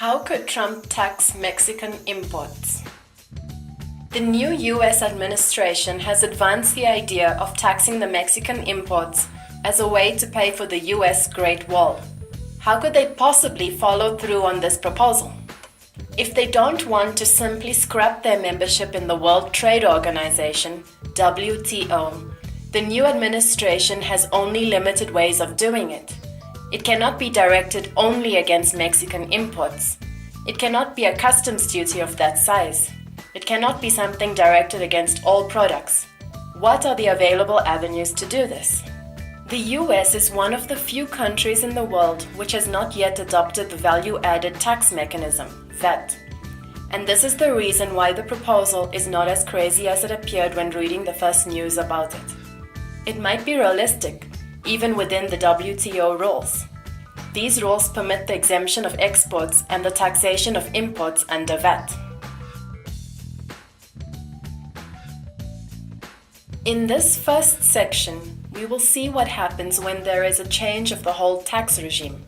How could Trump tax Mexican imports? The new US administration has advanced the idea of taxing the Mexican imports as a way to pay for the US Great Wall. How could they possibly follow through on this proposal? If they don't want to simply scrap their membership in the World Trade Organization, WTO, the new administration has only limited ways of doing it. It cannot be directed only against Mexican imports. It cannot be a customs duty of that size. It cannot be something directed against all products. What are the available avenues to do this? The US is one of the few countries in the world which has not yet adopted the value-added tax mechanism, VAT. And this is the reason why the proposal is not as crazy as it appeared when reading the first news about it. It might be realistic, even within the WTO rules. These rules permit the exemption of exports and the taxation of imports under VAT. In this first section, we will see what happens when there is a change of the whole tax regime.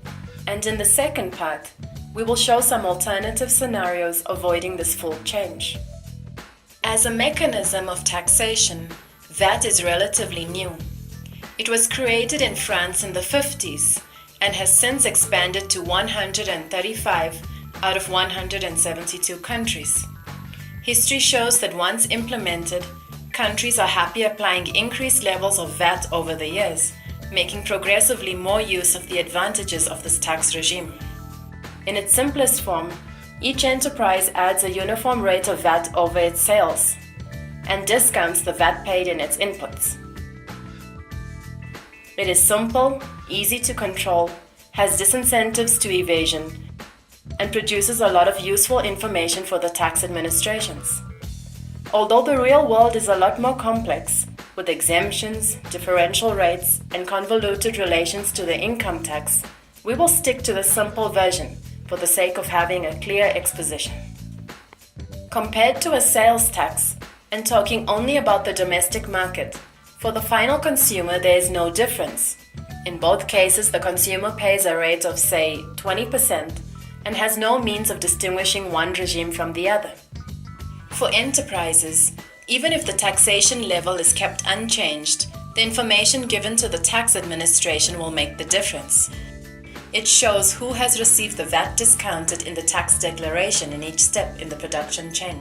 And in the second part, we will show some alternative scenarios avoiding this full change. As a mechanism of taxation, VAT is relatively new. It was created in France in the 50s and has since expanded to 135 out of 172 countries. History shows that once implemented, countries are happy applying increased levels of VAT over the years, making progressively more use of the advantages of this tax regime. In its simplest form, each enterprise adds a uniform rate of VAT over its sales and discounts the VAT paid in its inputs. It is simple, easy to control, has disincentives to evasion, and produces a lot of useful information for the tax administrations. Although the real world is a lot more complex, with exemptions, differential rates, and convoluted relations to the income tax, we will stick to the simple version for the sake of having a clear exposition. Compared to a sales tax, and talking only about the domestic market, for the final consumer there is no difference. In both cases, the consumer pays a rate of, say, 20% and has no means of distinguishing one regime from the other. For enterprises, even if the taxation level is kept unchanged, the information given to the tax administration will make the difference. It shows who has received the VAT discounted in the tax declaration in each step in the production chain.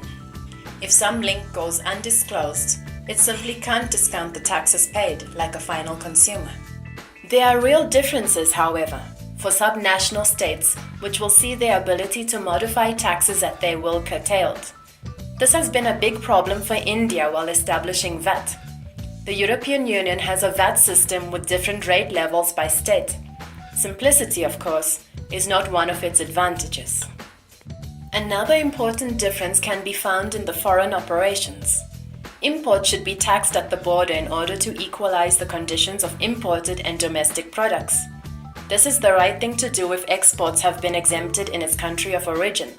If some link goes undisclosed, it simply can't discount the taxes paid like a final consumer. There are real differences, however, for subnational states, which will see their ability to modify taxes at their will curtailed. This has been a big problem for India while establishing VAT. The European Union has a VAT system with different rate levels by state. Simplicity, of course, is not one of its advantages. Another important difference can be found in the foreign operations. Imports should be taxed at the border in order to equalize the conditions of imported and domestic products. This is the right thing to do if exports have been exempted in its country of origin.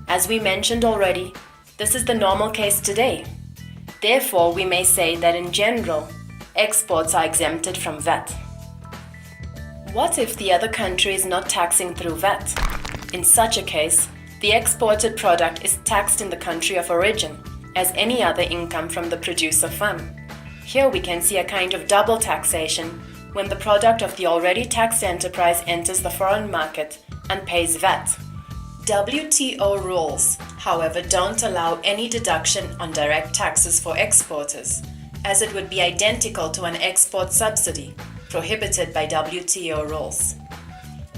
As we mentioned already, this is the normal case today. Therefore, we may say that in general, exports are exempted from VAT. What if the other country is not taxing through VAT? In such a case, the exported product is taxed in the country of origin, as any other income from the producer firm. Here we can see a kind of double taxation when the product of the already taxed enterprise enters the foreign market and pays VAT. WTO rules, however, don't allow any deduction on direct taxes for exporters, as it would be identical to an export subsidy, prohibited by WTO rules.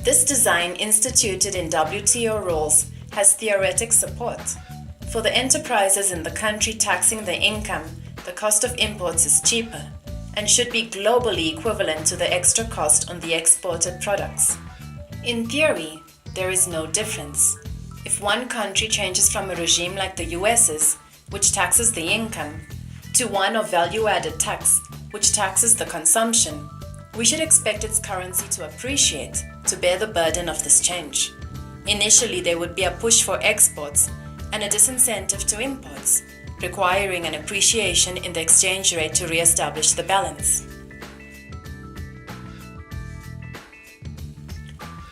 This design, instituted in WTO rules, has theoretic support. For the enterprises in the country taxing the income, the cost of imports is cheaper and should be globally equivalent to the extra cost on the exported products. In theory, there is no difference. If one country changes from a regime like the US's, which taxes the income, to one of value-added tax, which taxes the consumption, we should expect its currency to appreciate, to bear the burden of this change. Initially, there would be a push for exports and a disincentive to imports, requiring an appreciation in the exchange rate to re-establish the balance.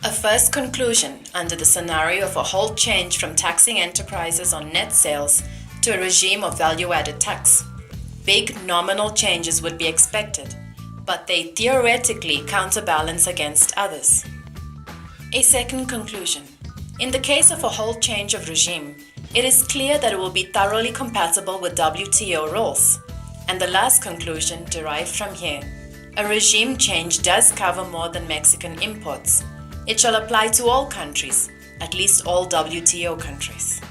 A first conclusion under the scenario of a whole change from taxing enterprises on net sales to a regime of value-added tax. Big nominal changes would be expected, but they theoretically counterbalance against others. A second conclusion. In the case of a whole change of regime, it is clear that it will be thoroughly compatible with WTO rules. And the last conclusion derived from here. A regime change does cover more than Mexican imports. It shall apply to all countries, at least all WTO countries.